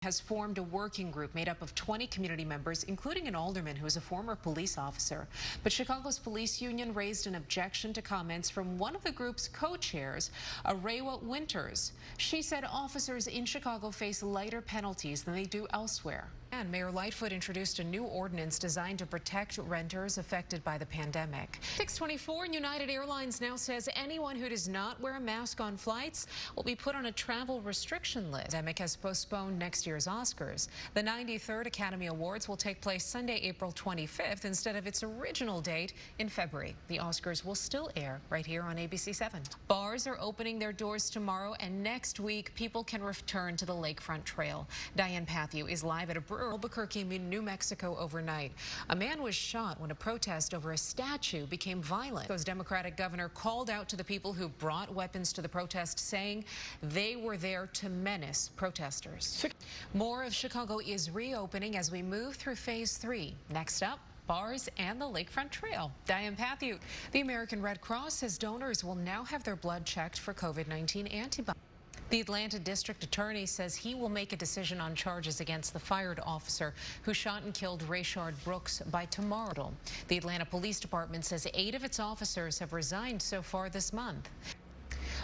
Has formed a working group made up of 20 community members, including an alderman who is a former police officer. But Chicago's police union raised an objection to comments from one of the group's co-chairs, Arewa Winters. She said officers in Chicago face lighter penalties than they do elsewhere. And Mayor Lightfoot introduced a new ordinance designed to protect renters affected by the pandemic. 6:24, United Airlines now says anyone who does not wear a mask on flights will be put on a travel restriction list. The pandemic has postponed next year's Oscars. The 93rd Academy Awards will take place Sunday, April 25th, instead of its original date in February. The Oscars will still air right here on ABC 7. Bars are opening their doors tomorrow, and next week people can return to the Lakefront Trail. Diane Pathieu is live at a brewery in Albuquerque, New Mexico overnight. A man was shot when a protest over a statue became violent. Chicago's Democratic governor called out to the people who brought weapons to the protest, saying they were there to menace protesters. More of Chicago is reopening as we move through phase 3. Next up, bars and the Lakefront Trail. Diane Pathieu. The American Red Cross says donors will now have their blood checked for COVID-19 antibodies. The Atlanta District Attorney says he will make a decision on charges against the fired officer who shot and killed Rayshard Brooks by tomorrow. The Atlanta Police Department says 8 of its officers have resigned so far this month.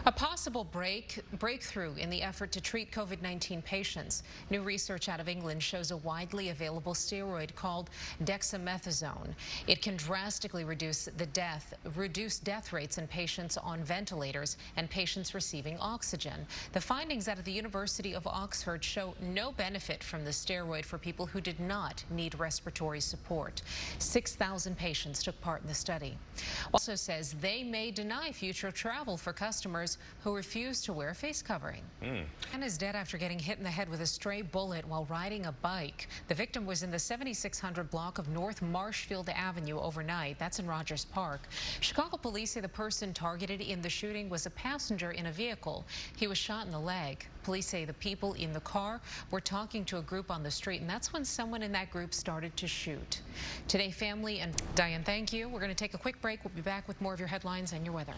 A possible breakthrough in the effort to treat COVID-19 patients. New research out of England shows a widely available steroid called dexamethasone. It can drastically reduce death rates in patients on ventilators and patients receiving oxygen. The findings out of the University of Oxford show no benefit from the steroid for people who did not need respiratory support. 6,000 patients took part in the study. Also says they may deny future travel for customers who refuse to wear a face covering. And is dead after getting hit in the head with a stray bullet while riding a bike. The victim was in the 7600 block of North Marshfield Avenue overnight. That's in Rogers Park. Chicago police say the person targeted in the shooting was a passenger in a vehicle. He was shot in the leg. Police say the people in the car were talking to a group on the street, and that's when someone in that group started to shoot. Today, family and Diane, thank you. We're going to take a quick break. We'll be back with more of your headlines and your weather.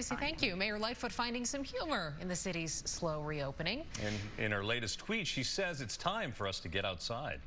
Thank you. Mayor Lightfoot finding some humor in the city's slow reopening. In her latest tweet, she says it's time for us to get outside.